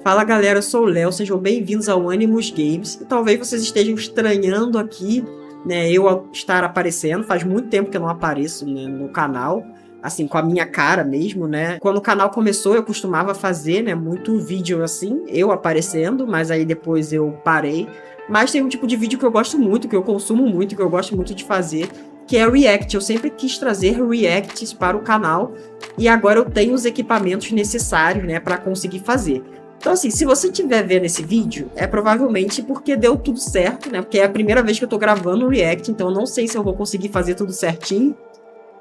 Fala galera, eu sou o Léo, sejam bem-vindos ao Animus Games. E talvez vocês estejam estranhando aqui, né, eu estar aparecendo. Faz muito tempo que eu não apareço, né, no canal, assim, com a minha cara mesmo, né. Quando o canal começou, eu costumava fazer, né, muito vídeo assim, eu aparecendo, mas aí depois eu parei. Mas tem um tipo de vídeo que eu gosto muito, que eu consumo muito, que eu gosto muito de fazer, que é React. Eu sempre quis trazer Reacts para o canal e agora eu tenho os equipamentos necessários, né, para conseguir fazer. Então, assim, se você estiver vendo esse vídeo, é provavelmente porque deu tudo certo, né? Porque é a primeira vez que eu tô gravando o React, então eu não sei se eu vou conseguir fazer tudo certinho.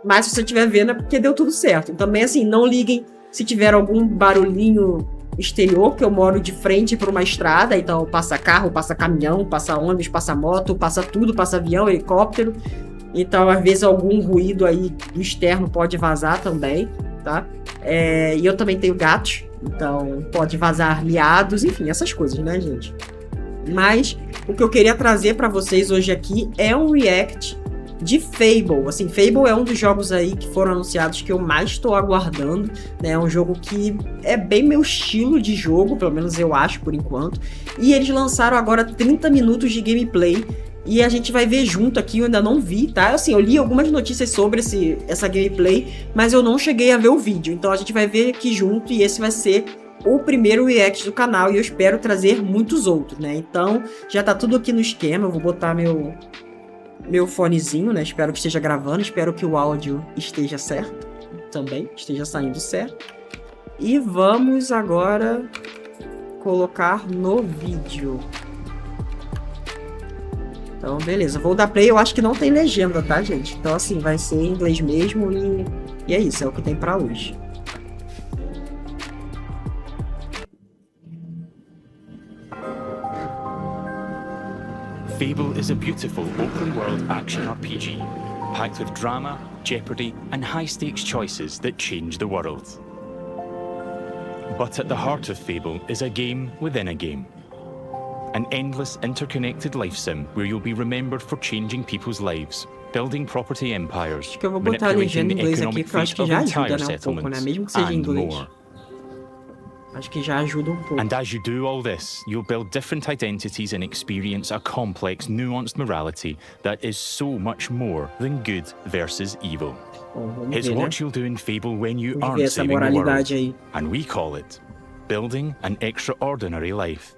Mas se você estiver vendo, é porque deu tudo certo. Então, também, assim, não liguem se tiver algum barulhinho exterior, que eu moro de frente para uma estrada, então passa carro, passa caminhão, passa ônibus, passa moto, passa tudo, passa avião, helicóptero. Então, às vezes, algum ruído aí do externo pode vazar também, tá? E eu também tenho gatos, então pode vazar miados, enfim, essas coisas, né, gente? Mas o que eu queria trazer para vocês hoje aqui é um react de Fable. Assim, Fable é um dos jogos aí que foram anunciados que eu mais estou aguardando, né? É um jogo que é bem meu estilo de jogo, pelo menos eu acho por enquanto. E eles lançaram agora 30 minutos de gameplay. E a gente vai ver junto aqui, eu ainda não vi, tá? Assim, eu li algumas notícias sobre essa gameplay, mas eu não cheguei a ver o vídeo. Então a gente vai ver aqui junto e esse vai ser o primeiro react do canal e eu espero trazer muitos outros, né? Então já tá tudo aqui no esquema, eu vou botar meu fonezinho, né? Espero que esteja gravando, espero que o áudio esteja certo, também esteja saindo certo. E vamos agora colocar no vídeo. Então, beleza. Vou dar play. Eu acho que não tem legenda, tá, gente? Então, assim, vai ser em inglês mesmo e é isso. É o que tem pra hoje. Fable is a beautiful open-world action RPG, packed with drama, jeopardy, and high-stakes choices that change the world. But at the heart of Fable is a game within a game. An endless, interconnected life sim where you'll be remembered for changing people's lives, building property empires, Acho que eu vou botar a legenda em inglês aqui, porque eu acho que já ajuda, né, um pouco, né? Mesmo que seja em inglês. Acho que já ajuda um pouco. And as you do all this, you'll build different identities and experience a complex, nuanced morality that is so much more than good versus evil. Bom, It's ver, what né? you'll do in Fable when you Vamos ver aren't essa saving the world, moralidade aí. and we call it building an extraordinary life.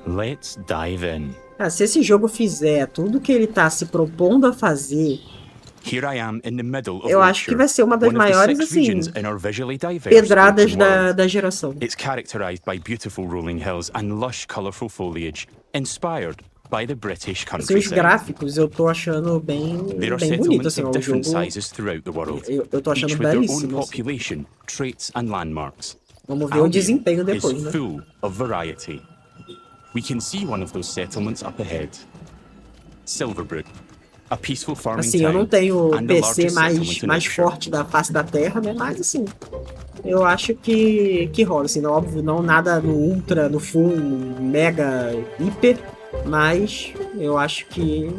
Let's dive in. Se esse jogo fizer tudo que ele tá se propondo a fazer, Here I am in the middle of eu acho que vai ser uma das one of the maiores, 6 assim, regions in our visually diverse pedradas open world. da geração. It's characterized by beautiful rolling hills and lush, colorful foliage, inspired by the British Assim, os countryside. gráficos eu tô achando bem bonito, Settlements assim, of o different jogo. sizes throughout the world, Eu tô achando each with their own belíssimo. Assim. population, traits and landmarks. Vamos ver o desempenho Albion depois, is né? full of variety. We can see one of those settlements up ahead. Silverbrook, a peaceful farming Assim, eu não town tenho o and the PC largest settlement in mais Yorkshire. forte da face da Terra, né? Mas assim, eu acho que rola, assim, não, óbvio, não nada no ultra, no full, mega, hiper, mas eu acho que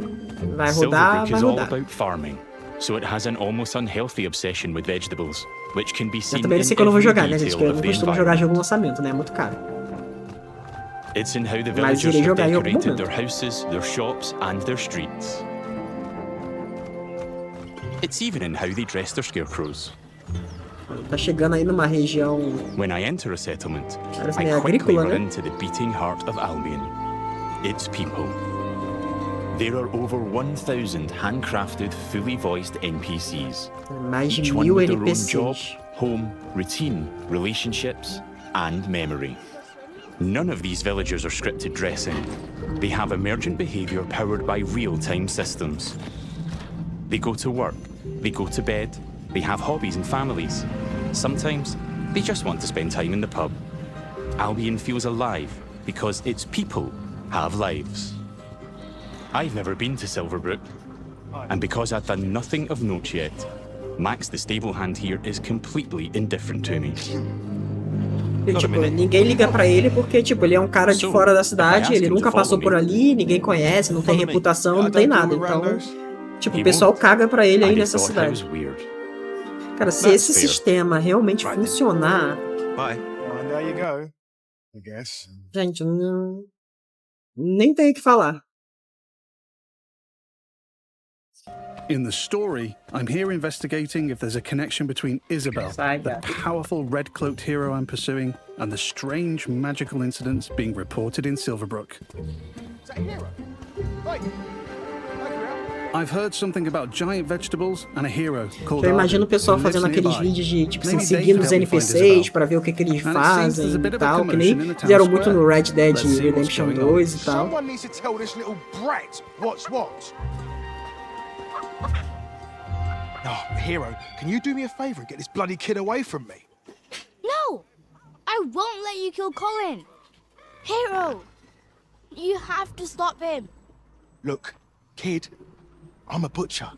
vai rodar, Silverbrook vai is all rodar. about farming, so it has an almost unhealthy obsession with vegetables, which can be Eu seen também in sei que eu não vou every jogar, né, gente? detail Que eu of não the costumo jogar environment. jogo lançamento, né? É muito caro. It's in how the Mas villagers irei have jogar em algum decorated momento. their houses, their shops, and their streets. It's even in how they dress their scarecrows. Tá chegando aí numa região, When I enter a settlement, parece I meio quickly agrícola, run né? into the beating heart of Albion. Its people. There are over 1,000 handcrafted, fully voiced NPCs. Mais de Each one 1000 with their own job, NPCs. home, routine, relationships, and memory. None of these villagers are scripted dressing. They have emergent behavior powered by real-time systems. They go to work, they go to bed, they have hobbies and families. Sometimes, they just want to spend time in the pub. Albion feels alive because its people have lives. I've never been to Silverbrook, and because I've done nothing of note yet, Max the stable hand here is completely indifferent to me. E, tipo, ninguém liga pra ele porque, tipo, ele é um cara de fora da cidade, ele nunca passou por ali, ninguém conhece, não tem reputação, não tem nada. Então, tipo, o pessoal caga pra ele aí nessa cidade. Cara, se esse sistema realmente funcionar, I guess. Gente, não... nem tenho o que falar. In the story, I'm here investigating if there's a connection between Isabel, the powerful red-cloaked hero I'm pursuing, and the strange magical incidents being reported in Silverbrook. Is that a hero? Oi! I've heard something about giant vegetables and a hero called Eu imagino o Arden, pessoal who lives fazendo aqueles nearby. vídeos de, tipo, Maybe assim, they seguindo can os help me find NPCs Isabel. pra ver o que eles And it seems fazem there's a bit e of a tal, que nem commotion in the town fizeram muito no square. Red Dead Let's see what's Redemption going on. 2 e tal. Someone needs to tell this little brat what's what. Oh, hero, can you do me a favour and get this bloody kid away from me? No! I won't let you kill Colin! Hero! You have to stop him! Look, kid, I'm a butcher,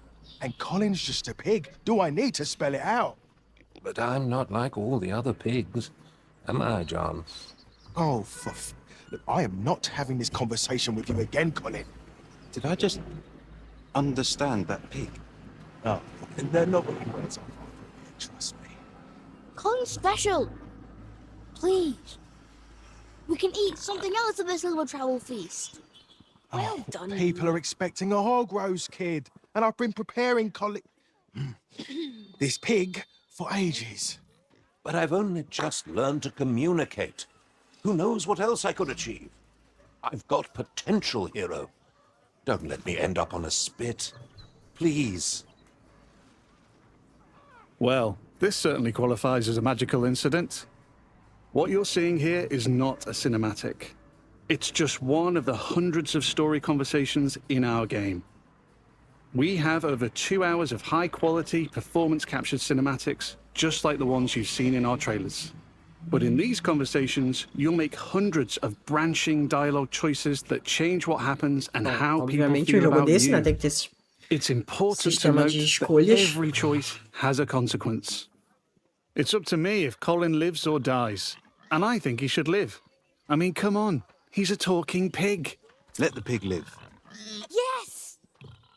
and Colin's just a pig. Do I need to spell it out? But I'm not like all the other pigs, am I, John? Oh, look, I am not having this conversation with you again, Colin. Did I just understand that pig? No, they're not what you words are. Trust me. Colin's special! Please. We can eat something else at this little travel feast. Well done. People are expecting a hog roast, kid, and I've been preparing Colin... this pig for ages. But I've only just learned to communicate. Who knows what else I could achieve? I've got potential, hero. Don't let me end up on a spit. Please. Well, this certainly qualifies as a magical incident. What you're seeing here is not a cinematic. It's just one of the hundreds of story conversations in our game. We have over 2 hours of high-quality, performance-captured cinematics, just like the ones you've seen in our trailers. But in these conversations, you'll make hundreds of branching dialogue choices that change what happens and how people Obviamente, feel jogo about desse, né, you. tem que ter esse It's important to sistema note de that escolhas. every choice has a consequence. It's up to me if Colin lives or dies, and I think he should live. I mean, come on, he's a talking pig. Let the pig live. Yes!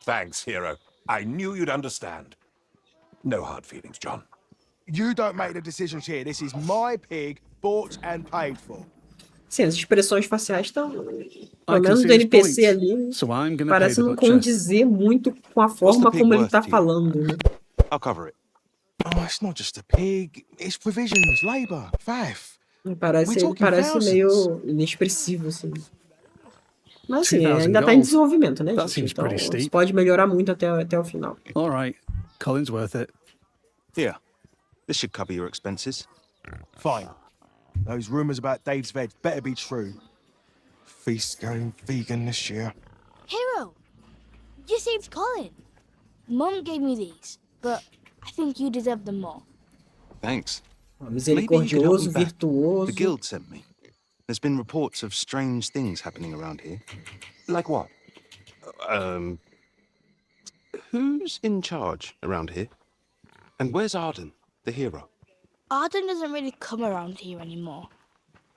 Thanks, hero. I knew you'd understand. No hard feelings, John. You don't make the decisions here. This is my pig, bought and paid for. Sim, as expressões faciais estão, pelo I can menos see do his NPC point, ali, so I'm gonna pay parece the não butcher. condizer muito com a forma pig como ele worth tá to you? falando, né? I'll cover it. Oh, it's not just a pig. It's provisions, labour, faff. Parece, We're ele talking parece thousands. meio inexpressivo, assim. Mas assim, 2,000 ainda tá em gold. desenvolvimento, né, That gente? seems Então, pretty steep. isso pode melhorar muito até o final. All right, Colin's worth it. Here. This should cover your expenses. Fine. Those rumours about Dave's veg better be true. Feast going vegan this year. Hero! You saved Colin! Mum gave me these, but I think you deserve them more. Thanks. Misericordioso, Maybe you could help me back. virtuoso. The guild sent me. There's been reports of strange things happening around here. Like what? Who's in charge around here? And where's Arden, the hero? Arden doesn't really come around here anymore.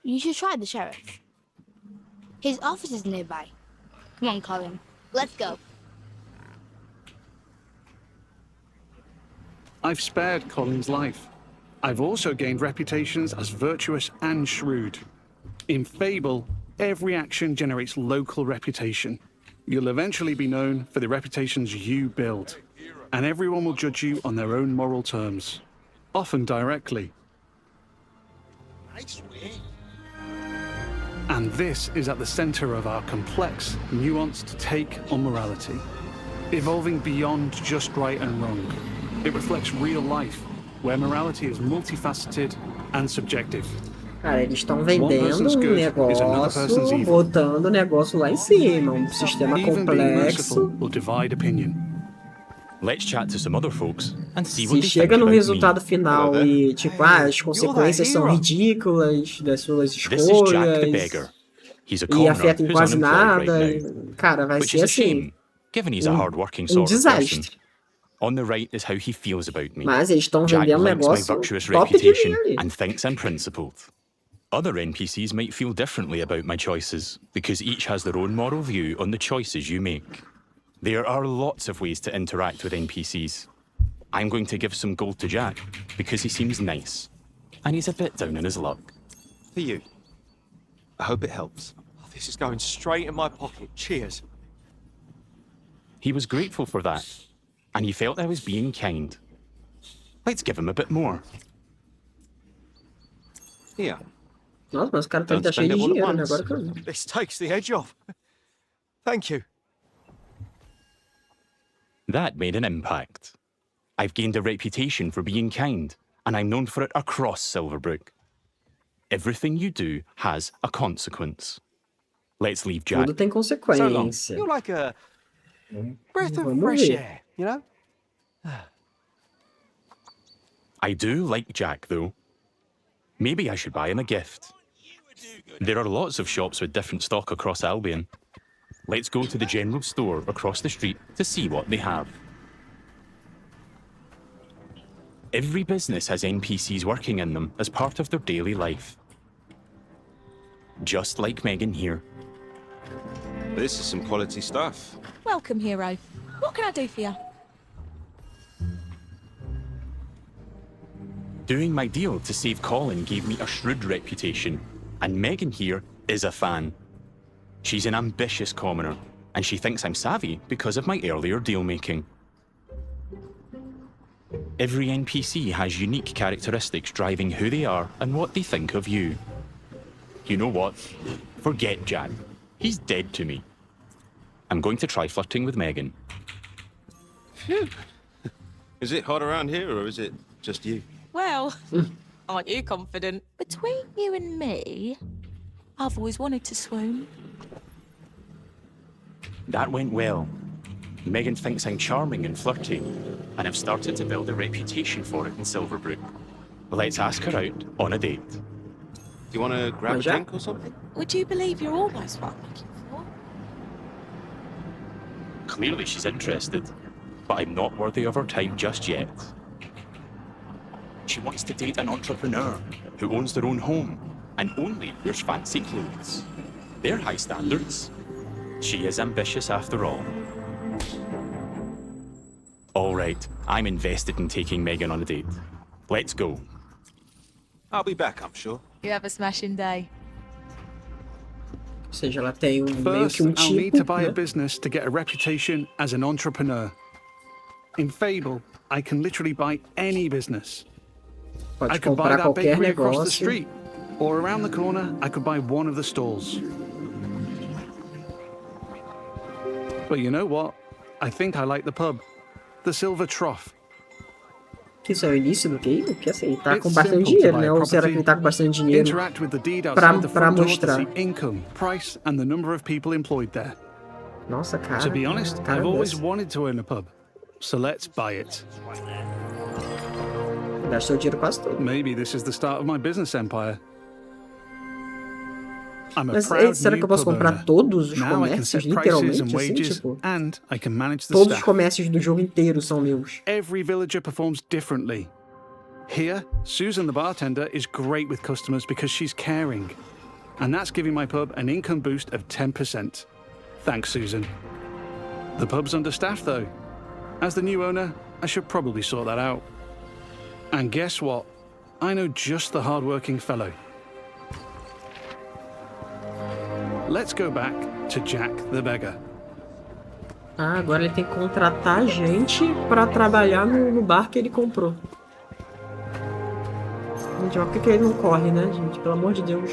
You should try the sheriff. His office is nearby. Come on, Colin. Let's go. I've spared Colin's life. I've also gained reputations as virtuous and shrewd. In Fable, every action generates local reputation. You'll eventually be known for the reputations you build, and everyone will judge you on their own moral terms, often directly. And this is at the center of our complex, nuanced take on morality, evolving beyond just right and wrong. It reflects real life, where morality is multifaceted and subjective. Cara, eles estão vendendo um negócio, botando o negócio lá em cima, um sistema Even being merciful complexo. will divide opinion. Let's chat to some other folks and see Se what they chega think no about resultado me. final e, tipo, as consequências são ridículas das suas This is Jack the escolhas beggar. He's a e commoner afeta em who's quase unemployed nada, right now, cara, vai which ser is a assim, shame, given he's a hard-working sort of desastre. person. On the right is how he feels about me. Mas eles estão Jack vendendo um likes my negócio virtuous top de reputation linha ali. and thinks I'm principled. Other NPCs might feel differently about my choices, because each has their own moral view on the choices you make. There are lots of ways to interact with NPCs. I'm going to give some gold to Jack, because he seems nice, and he's a bit down on his luck. For you. I hope it helps. Oh, this is going straight in my pocket. Cheers. He was grateful for that, and he felt I was being kind. Let's give him a bit more. Here. Nossa, mas o cara tá cheio de dinheiro, né? Agora que eu vi. This takes the edge off. Thank you. That made an impact. I've gained a reputation for being kind, and I'm known for it across Silverbrook. Everything you do has a consequence. Let's leave Jack. Tudo tem So long. consequência. You're like a breath of Vamos fresh ver. air, you know? I do like Jack, though. Maybe I should buy him a gift. There are lots of shops with different stock across Albion. Let's go to the general store across the street to see what they have. Every business has NPCs working in them as part of their daily life. Just like Megan here. This is some quality stuff. Welcome, hero. What can I do for you? Doing my deal to save Colin gave me a shrewd reputation, and Megan here is a fan. She's an ambitious commoner, and she thinks I'm savvy because of my earlier deal-making. Every NPC has unique characteristics driving who they are and what they think of you. You know what? Forget Jack. He's dead to me. I'm going to try flirting with Megan. Is it hot around here, or is it just you? Well, aren't you confident? Between you and me, I've always wanted to swoon. That went well. Megan thinks I'm charming and flirty, and I've started to build a reputation for it in Silverbrook. Let's ask her out on a date. Do you want to grab a Jack? drink or something? Would you believe you're almost what I'm looking for? Clearly she's interested, but I'm not worthy of her time just yet. She wants to date an entrepreneur who owns their own home and only wears fancy clothes. They're high standards. She is ambitious after all. All right, I'm invested in taking Megan on a date. Let's go. I'll be back, I'm sure. You have a smashing day. Ou seja, ela tem meio First, que I'll need tipo, to buy né? a business to get a reputation as an entrepreneur. In Fable, I can literally buy any business. I Pode could buy comprar that qualquer bakery across the negócio. street, or around the corner, I could buy one of the stalls. But you know what? I think I like the pub. The Silver Trough. Que isso é o início do game? Porque assim, ele tá It's com bastante simple to dinheiro, buy né? a Ou será que ele tá com bastante dinheiro? Interact with the deed pra outside the front door to mostrar. see income, price, and the number of people employed there. Nossa, cara. To be honest, cara I've always dessa. wanted to own a pub. So let's buy it. Gastou dinheiro quase todo. Maybe this is the start of my business empire. I'm a Mas proud será que eu new posso pub comprar owner. todos os Now I can comércios, set prices literalmente, and assim, wages, tipo... and I can manage the Todos os staff. comércios do jogo inteiro são meus. Every villager performs differently. Here, Susan the bartender is great with customers because she's caring. And that's giving my pub an income boost of 10%. Thanks, Susan. The pub's understaffed though. As the new owner, I should probably sort that out. And guess what? I know just the hard-working fellow. Let's go back to Jack the beggar. Ah, agora ele tem que contratar gente pra trabalhar no bar que ele comprou. Gente, mas por que ele não corre, né, gente? Pelo amor de Deus.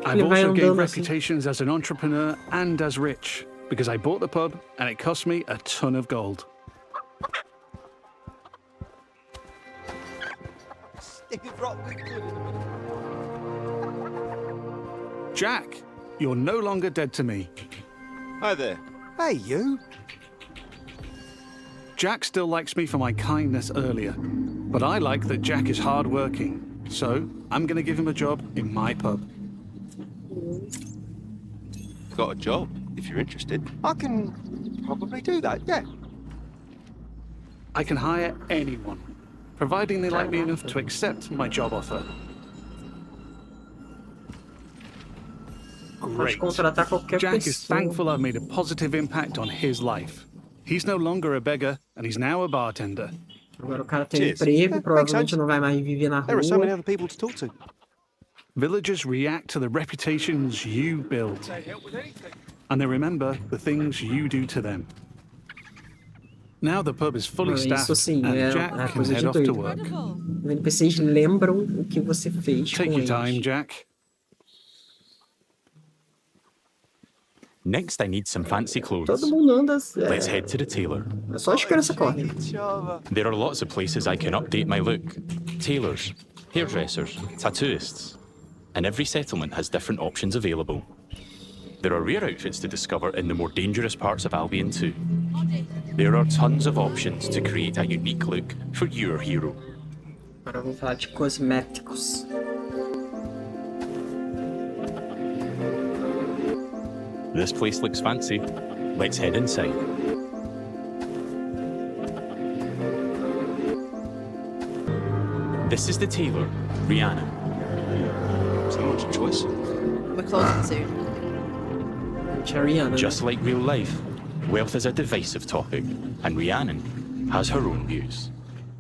I've Ele vai also gained andando assim. reputations as an entrepreneur and as rich because I bought the pub and it cost me a ton of gold. Jack, you're no longer dead to me. Hi there. Hey, you. Jack still likes me for my kindness earlier, but I like that Jack is hardworking, so I'm going to give him a job in my pub. Got a job, if you're interested. I can probably do that, yeah. I can hire anyone, providing they like me enough to accept my job offer. Pode Great. contratar qualquer Jack is pessoa. thankful I've made a positive impact on his life. He's no longer a beggar, and he's now a bartender. Agora o cara tem um Cheers. emprego, Makes provavelmente sense. não vai mais viver na There are so many rua. other people to talk to. Villagers react to the reputations you build, and they remember the things you do to them. Now the pub is fully staffed, Isso sim, and Jack can coisa head de off to doido. work. Os NPCs lembram o que você fez Take com your eles. time, Jack. Next, I need some fancy clothes. Todo mundo anda... Let's head to the tailor. É só as crianças correm. There are lots of places I can update my look. Tailors, hairdressers, tattooists. And every settlement has different options available. There are rare outfits to discover in the more dangerous parts of Albion too. There are tons of options to create a unique look for your hero. Agora vamos falar de cosméticos. This place looks fancy. Let's head inside. This is the tailor, Rhiannon. So much choice. We're closing soon. Ariana, Just like real life, wealth is a divisive topic, and Rhiannon has her own views.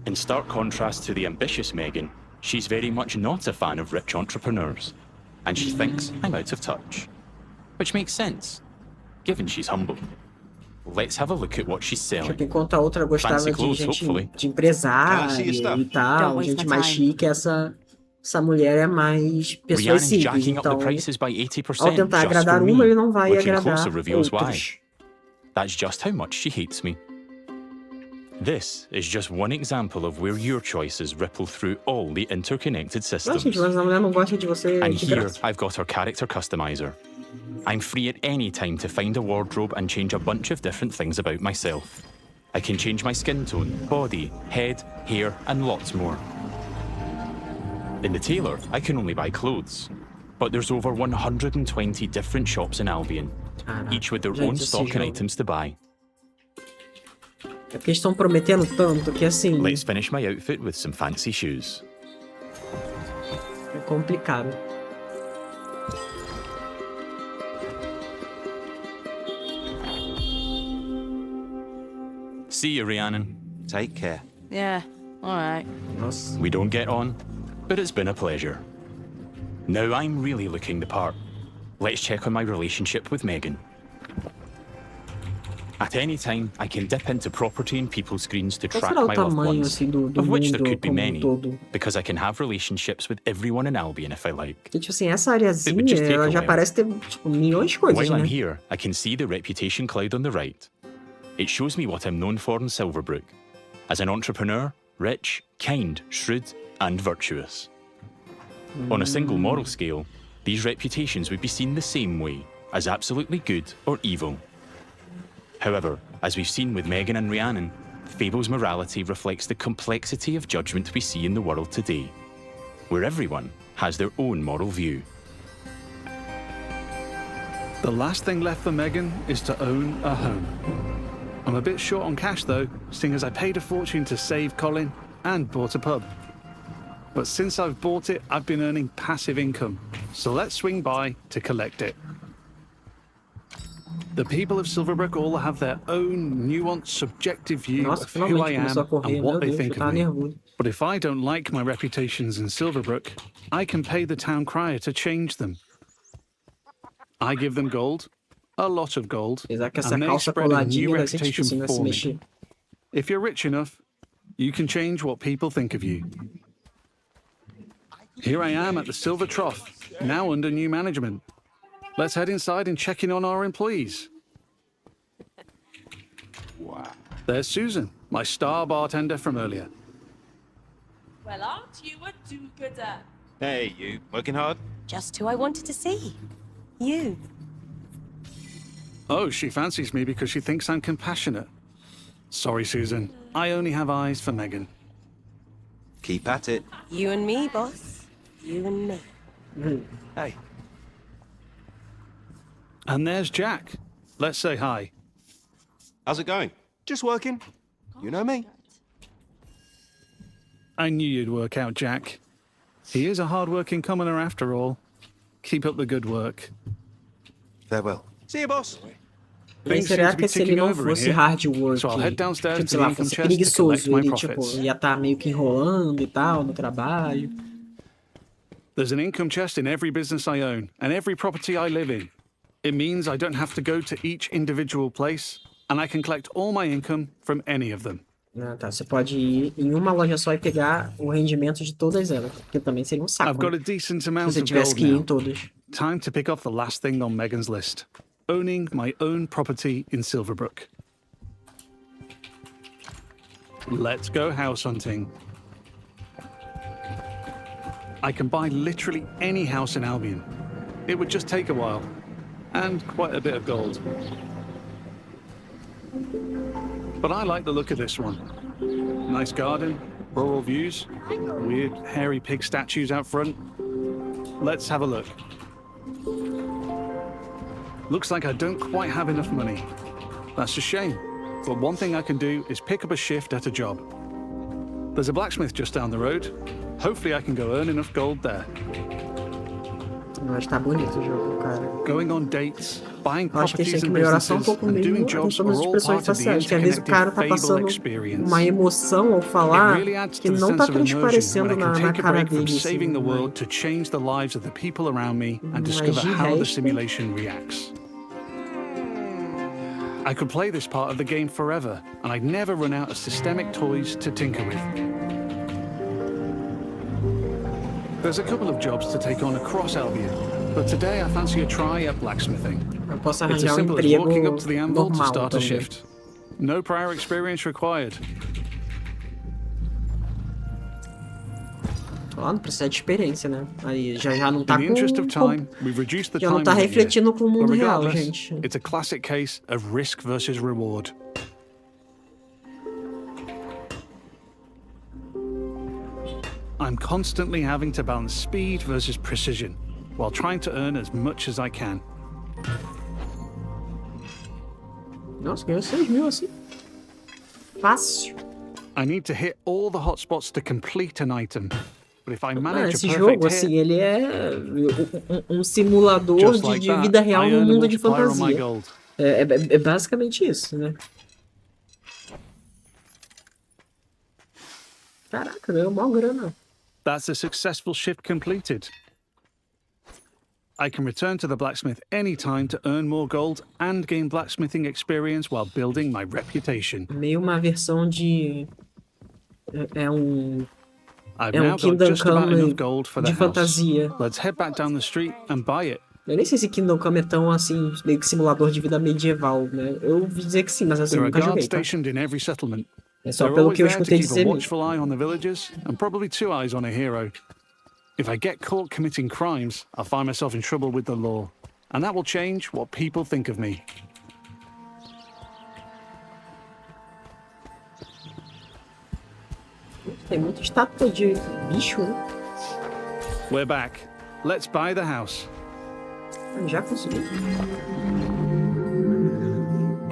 In stark contrast to the ambitious Megan, she's very much not a fan of rich entrepreneurs, and she thinks I'm out of touch. Which makes sense, given she's humble. Let's have a look at what she's selling. Enquanto a outra gostava Fancy de clothes, gente hopefully. de empresário e tal, Don't waste gente my mais time. chique, essa mulher é mais pessoa Rhiannon's simples. jacking up the Então, prices by 80% ao tentar just agradar for uma, me, ele não vai which in agradar closer reveals why. outros. That's just how much she hates me. This is just one example of where your choices ripple through all the interconnected Nossa, systems. gente, mas a mulher não gosta de você And de here, graça. I've got our character customizer. I'm free at any time to find a wardrobe and change a bunch of different things about myself. I can change my skin tone, body, head, hair, and lots more. In the tailor, I can only buy clothes. But there's over 120 different shops in Albion, Caraca, each with their gente, own esse stock and jogo. items to buy. É porque eles estão prometendo tanto que assim, Let's finish my outfit with some fancy shoes. é complicado. See you, Rhiannon. Take care. Yeah, all right. Nossa. We don't get on, but it's been a pleasure. Now I'm really looking the part. Let's check on my relationship with Megan. At any time, I can dip into property and people screens to Qual track será o my loved tamanho ones, assim do of which there mundo could be como many, todo? because I can have relationships with everyone in Albion if I like. Porque, tipo assim, essa It would just areazinha, take ela a já while. parece ter, tipo, milhões de coisas, While I'm né? here, I can see the reputation cloud on the right. It shows me what I'm known for in Silverbrook. As an entrepreneur, rich, kind, shrewd, and virtuous. On a single moral scale, these reputations would be seen the same way, as absolutely good or evil. However, as we've seen with Megan and Rhiannon, Fable's morality reflects the complexity of judgment we see in the world today, where everyone has their own moral view. The last thing left for Megan is to own a home. I'm a bit short on cash though, seeing as I paid a fortune to save Colin and bought a pub. But since I've bought it, I've been earning passive income, so let's swing by to collect it. The people of Silverbrook all have their own nuanced, subjective view Nossa, of who I finalmente am começou a correr, and meu what they Deus, eu think tava of me. nervoso. But if I don't like my reputations in Silverbrook, I can pay the town crier to change them. I give them gold, a lot of gold, Apesar que essa and they calça spread a coladinha new vai ser reputation difícil, né, se for me. mexer. If you're rich enough, you can change what people think of you. Here I am at the Silver Trough, now under new management. Let's head inside and check in on our employees. Wow. There's Susan, my star bartender from earlier. Well, aren't you a do-gooder? Hey, you. Working hard? Just who I wanted to see. You. Oh, she fancies me because she thinks I'm compassionate. Sorry, Susan. I only have eyes for Megan. Keep at it. You and me, boss. You and me. Hey. And there's Jack. Let's say hi. How's it going? Just working. You know me. I knew you'd work out, Jack. He is a hard-working commoner after all. Keep up the good work. Farewell. See you, boss. Mas Things seem será to be que se ele ticking não over in fosse here, hard work, so I'll head downstairs tipo, to sei the lá, income fosse chest to preguiçoso, collect my ele, tipo, profits. ia estar meio que enrolando e tal no trabalho. There's an income chest in every business I own and every property I live in. It means I don't have to go to each individual place, and I can collect all my income from any of them. Ah, tá. Você pode ir em uma loja só e pegar o rendimento de todas elas, porque também seria um saco. I've got né? a decent Se amount você of tivesse gold que ir em now. todas. Time to pick off the last thing on Megan's list. Owning my own property in Silverbrook. Let's go house hunting. I can buy literally any house in Albion. It would just take a while, and quite a bit of gold. But I like the look of this one. Nice garden, rural views, weird hairy pig statues out front. Let's have a look. Looks like I don't quite have enough money. That's a shame, but one thing I can do is pick up a shift at a job. There's a blacksmith just down the road. Hopefully I can go earn enough gold there. Mas tá bonito o jogo, cara. Going on dates, buying Eu acho que properties eles têm que and melhorar só um businesses, pouco and mesmo doing a jobs questão are das all expressões part of the faciais, que às vezes o cara tá interconnected Fable passando experience. uma emoção ao falar It really adds que to the não sense tá of immersion transparecendo when I na can take a cara break from dele, saving assim, the né? world to change the lives of the people around me and Mas discover de how the resto- simulation reacts. I could play this part of the game forever, and I'd never run out of systemic toys to tinker with. There's a couple of jobs to take on across Albion, but today I fancy a try at blacksmithing. Eu posso It's as arranjar um simple as emprego walking up to the anvil to normal start a também. shift. No prior experience required. Ó, não precisa de experiência, né? Aí já não tá In the interest of com... time, we've reduced the Já não time tá limit here. refletindo com o But mundo real, regardless, gente. it's a classic case of risk versus reward. I'm constantly having to balance speed versus precision, while trying to earn as much as I can. Nossa, ganhou 6.000 assim. Fácil. I need to hit all the hotspots to complete an item. But if I manage Esse a jogo, perfect assim, hit, ele é um simulador just de like vida that, real I no earn a mundo de multiplier on my fantasia. gold. É basicamente isso, né? Caraca, ganhou mó grana. That's a successful shift completed. I can return to the blacksmith anytime to earn more gold and gain blacksmithing experience while building my reputation. Meio uma versão de... I've É now got Kingdom just about Come enough gold for the de house. fantasia. Let's head back down the street and buy it. Eu nem sei se Kingdom Come é tão, assim, meio que simulador de vida medieval, né? Eu ouvi dizer que sim, mas assim, There are nunca guards joguei, tá? stationed in every settlement. É só They're pelo always que eu there to escutei keep dizer a mesmo. watchful eye on the villagers and probably two eyes on a hero. If I get caught committing crimes, I'll find myself in trouble with the law. And that will change what people think of me. Tem muita estátua de bicho, né? We're back. Let's buy the house. Já consegui.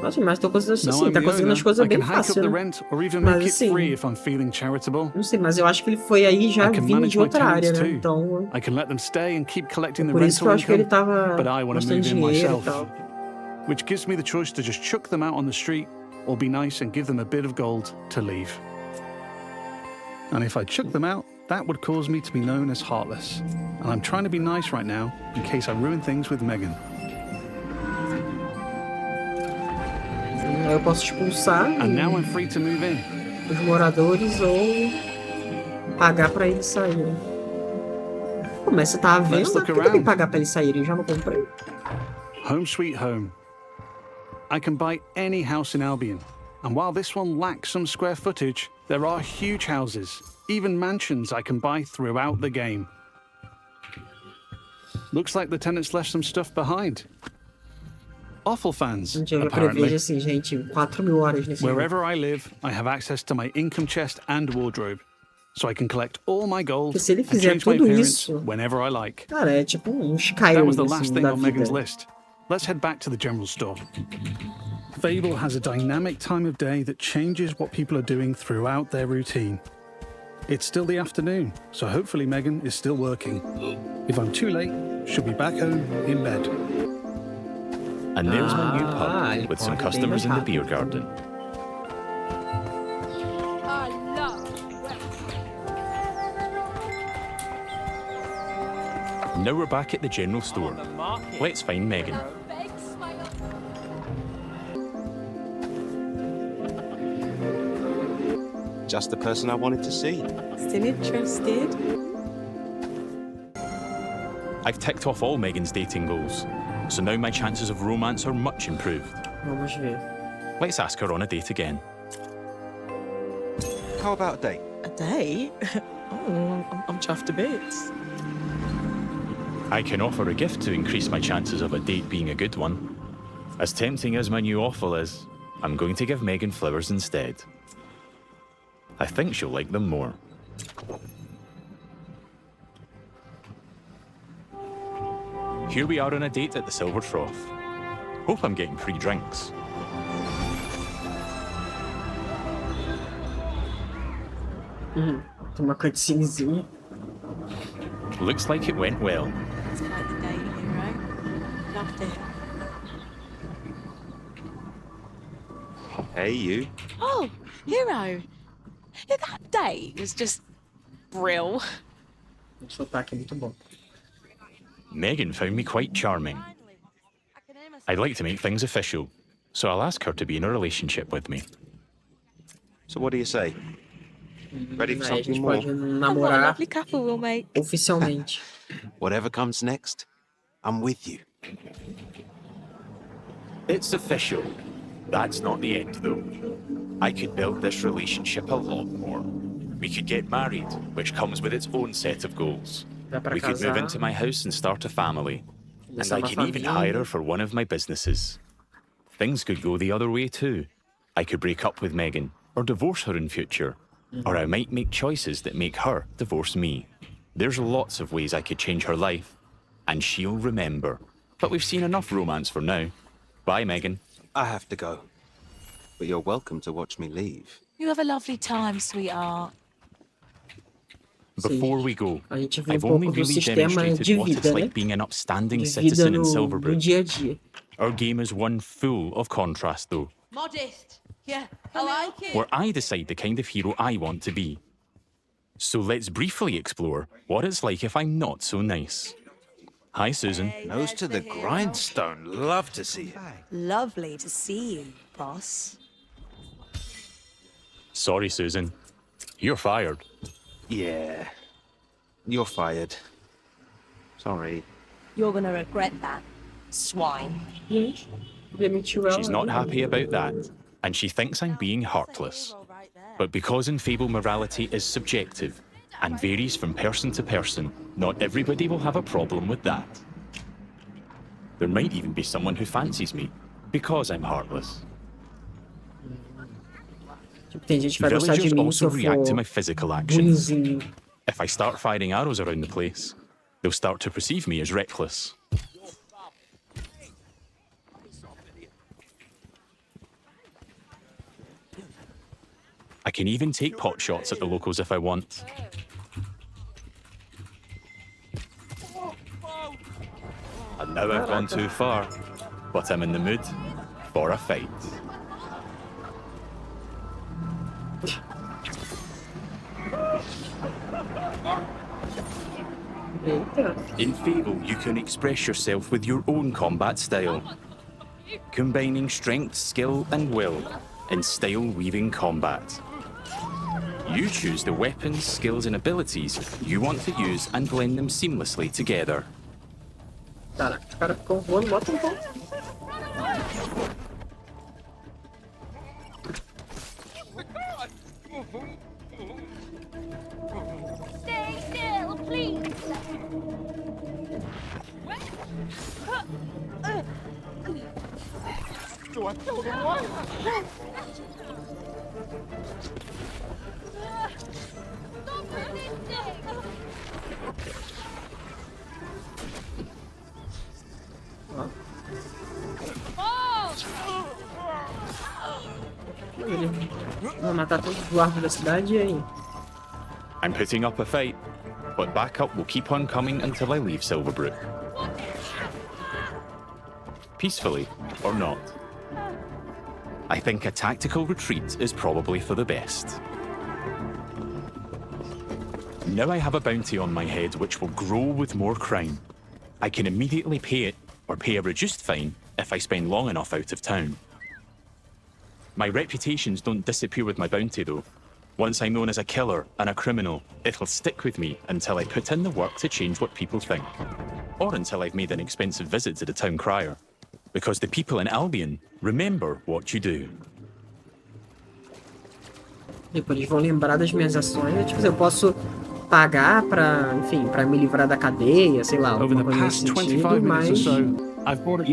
Nossa, mas tô conseguindo Now assim, I'm tá the conseguindo owner, as coisas I bem can hike up fácil, the né? rent or even Mas make it assim, free if I'm feeling charitable. não sei, mas eu acho que ele foi aí já I can vindo manage de my outra área, tenants né? too. Então, I can let them stay and keep collecting the por isso que eu rental acho que ele income, tava but I want to gastando move in dinheiro e myself. tal. Which gives me the choice to just chuck them out on the street or be nice and give them a bit of gold to leave. And if I chuck them out, that would cause me to be known as heartless. And I'm trying to be nice right now in case I ruin things with Megan. Aí eu posso expulsar And now I'm free to move in. os moradores ou pagar pra eles saírem. Pô, mas você tá à Let's venda? look Por que eu tenho que around. pagar pra eles saírem? Eu já não comprei. Home sweet home. I can buy any house in Albion. And while this one lacks some square footage, there are huge houses, even mansions I can buy throughout the game. Looks like the tenants left some stuff behind. Awful fans, Gente, eu apparently. prevejo assim, gente, 4.000 horas nesse jogo. Wherever I live, I have access to my income chest and wardrobe, so I can collect all my gold Porque se ele and fizer change my tudo appearance isso, whenever I like. cara, é tipo um That Skyrim was the last assim, thing da on Megan's vida. list. Let's head back to the general store. Fable has a dynamic time of day that changes what people are doing throughout their routine. It's still the afternoon, so hopefully Megan is still working. If I'm too late, she'll be back home in bed. And there's my new Ah, ele pub with some pode bem customers in the rápido. beer garden. I love Now we're back at the general store. Let's find Megan. Just the person I wanted to see. Still interested? I've ticked off all Megan's dating goals, so now my chances of romance are much improved. Vamos ver. Let's ask her on a date again. How about a date? A date? Oh, I'm chuffed to bits. I can offer a gift to increase my chances of a date being a good one. As tempting as my new offal is, I'm going to give Megan flowers instead. I think she'll like them more. Here we are on a date at the Silver Trough. Hope I'm getting free drinks. Tem uma cutscenezinha. Looks like it went well. It's quite the day, hero. Loved it. Hey, you. Oh, hero. Yeah, that day was just brill. O sotaque é muito bom. Megan found me quite charming. I'd like to make things official, so I'll ask her to be in a relationship with me. So what do you say? Ready for Aí a gente something more? pode What a namorar lovely couple we'll make. oficialmente. Whatever comes next, I'm with you. It's official. That's not the end, though. I could build this relationship a lot more. We could get married, which comes with its own set of goals. Dá pra We could move casar. into my house and start a family. And Começar I uma can even família. hire her for one of my businesses. Things could go the other way too. I could break up with Megan, or divorce her in future. Or I might make choices that make her divorce me. There's lots of ways I could change her life. And she'll remember. But we've seen enough romance for now. Bye, Megan. I have to go. But you're welcome to watch me leave. You have a lovely time, sweetheart. Before we go, A gente viu I've pouco only do really sistema demonstrated de what it's vida, né? like being an upstanding De vida citizen in no Silverbrook. dia a dia. Our game is one full of contrast, though, Modest. Yeah, I like it. where I decide the kind of hero I want to be. So let's briefly explore what it's like if I'm not so nice. Hi, Susan. Nose to the grindstone. Love to see it. Lovely to see you, boss. Sorry, Susan. You're fired. Yeah. You're fired. Sorry. You're gonna regret that, swine. Demitiu ela. She's not happy about that, and she thinks I'm being heartless. But because in Fable morality is subjective and varies from person to person, not everybody will have a problem with that. There might even be someone who fancies me because I'm heartless. Tipo, tem gente que vai gostar de Villagers mim se also eu react to for my physical actions. ruinzinho. If I start firing arrows around the place, they'll start to perceive me as reckless. I can even take pot shots at the locals if I want. And now I've gone too far, but I'm in the mood for a fight. Eita. In Fable, you can express yourself with your own combat style, combining strength, skill, and will in style-weaving combat. You choose the weapons, skills, and abilities you want to use and blend them seamlessly together. Caraca, os caras ficam voando, bota um pouco. Stay still, please. Do I kill them one? Stop resisting. Vou matar todos os guardas da cidade e aí? I'm putting up a fight, but backup will keep on coming until I leave Silverbrook. Peacefully or not. I think a tactical retreat is probably for the best. Now I have a bounty on my head which will grow with more crime. I can immediately pay it, or pay a reduced fine, if I spend long enough out of town. My reputations don't disappear with my bounty, though. Once I'm known as a killer and a criminal, it'll stick with me until I put in the work to change what people think. Or until I've made an expensive visit to the town crier. Because the people in Albion remember what you do. Tipo, eles vão lembrar das minhas ações. Tipo, eu posso pagar pra, enfim, pra me livrar da cadeia, sei lá, Over the alguma coisa nesse past 25 sentido, minutes or mas... so, I've bought a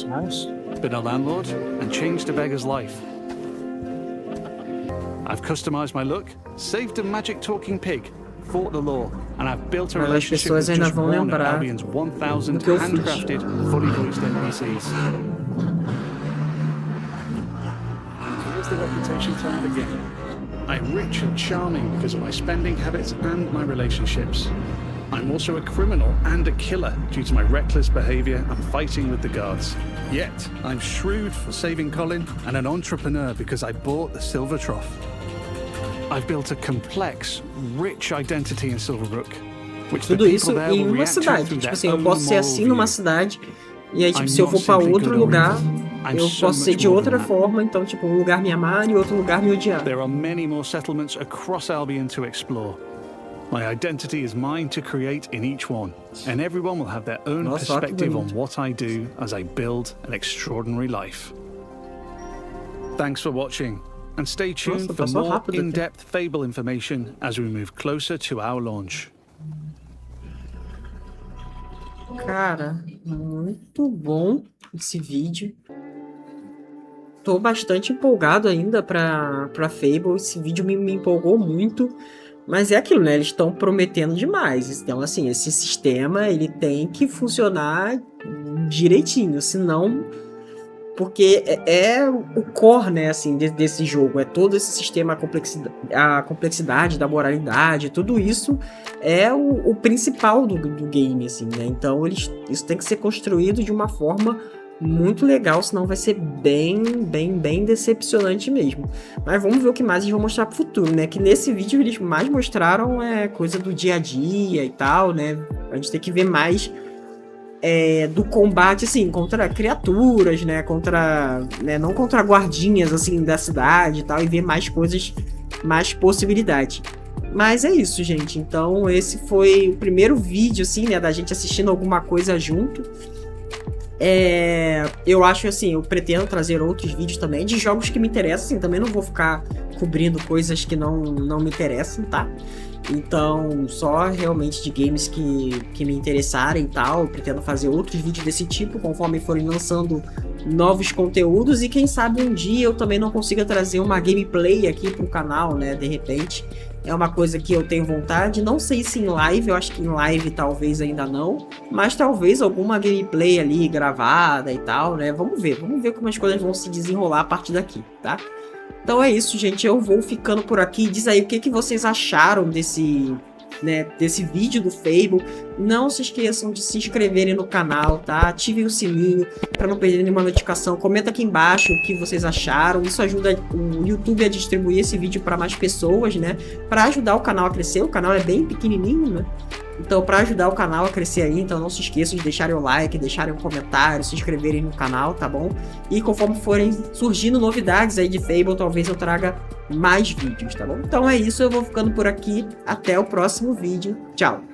house, been a landlord, and changed a beggar's life. I've customized my look, saved a magic talking pig, fought the law, and I've built a Mas as relationship pessoas with ainda just vão one of lembrar Albion's 1,000 do que eu fiz. handcrafted, fully voiced NPCs. Here's the reputation time again. I'm rich and charming because of my spending habits and my relationships. I'm also a criminal and a killer due to my reckless behavior and fighting with the guards. Yet, I'm shrewd for saving Colin and an entrepreneur because I bought the Silver Trough. I've built a complex, rich identity in Silverbrook, which the Tudo people isso there em will uma react to cidade. through Tipo their assim, eu own posso ser moral assim numa view. cidade, e aí, tipo, I'm se eu not for pra simply outro good or lugar, evil. I'm eu so posso ser much de more outra than that. forma. Então, tipo, um lugar me amar e outro lugar me odiar. There are many more settlements across Albion to explore. My identity is mine to create in each one, and everyone will have their own Nossa, olha que perspective on bonito. what I do as I build an extraordinary life. Thanks for watching, and stay tuned Nossa, for passou more rápido aqui. in-depth Fable information as we move closer to our launch. Cara, muito bom esse vídeo. Tô bastante empolgado ainda pra Fable. Esse vídeo me empolgou muito. Mas é aquilo, né? Eles estão prometendo demais. Então, assim, esse sistema, ele tem que funcionar direitinho. Senão... Porque é o core, né, assim, desse jogo. É todo esse sistema, a complexidade da moralidade, tudo isso é o principal do game, assim, né? Então, isso tem que ser construído de uma forma muito legal, senão vai ser bem decepcionante mesmo. Mas vamos ver o que mais eles vão mostrar pro futuro, né? Que nesse vídeo eles mais mostraram coisa do dia a dia e tal, né? A gente tem que ver mais do combate, assim, contra criaturas, né? Não contra guardinhas, assim, da cidade e tal, e ver mais coisas, mais possibilidades. Mas é isso, gente. Então, esse foi o primeiro vídeo, assim, né? Da gente assistindo alguma coisa junto. Eu acho, assim, eu pretendo trazer outros vídeos também de jogos que me interessam, assim, também não vou ficar cobrindo coisas que não me interessam, tá? Então, só realmente de games que me interessarem e tal, eu pretendo fazer outros vídeos desse tipo, conforme forem lançando novos conteúdos, e quem sabe um dia eu também não consiga trazer uma gameplay aqui pro canal, né, de repente. É uma coisa que eu tenho vontade, não sei se em live, eu acho que em live talvez ainda não, mas talvez alguma gameplay ali gravada e tal, né, vamos ver como as coisas vão se desenrolar a partir daqui, tá? Então é isso, gente, eu vou ficando por aqui. Diz aí o que vocês acharam desse vídeo do Fable. Não se esqueçam de se inscreverem no canal, tá? Ativem o sininho para não perder nenhuma notificação. Comenta aqui embaixo o que vocês acharam. Isso ajuda o YouTube a distribuir esse vídeo para mais pessoas, né? Para ajudar o canal a crescer. O canal é bem pequenininho, né? Então, para ajudar o canal a crescer aí, então não se esqueçam de deixarem o like, deixarem um comentário, se inscreverem no canal, tá bom? E conforme forem surgindo novidades aí de Fable, talvez eu traga mais vídeos, tá bom? Então é isso, eu vou ficando por aqui. Até o próximo vídeo. Tchau!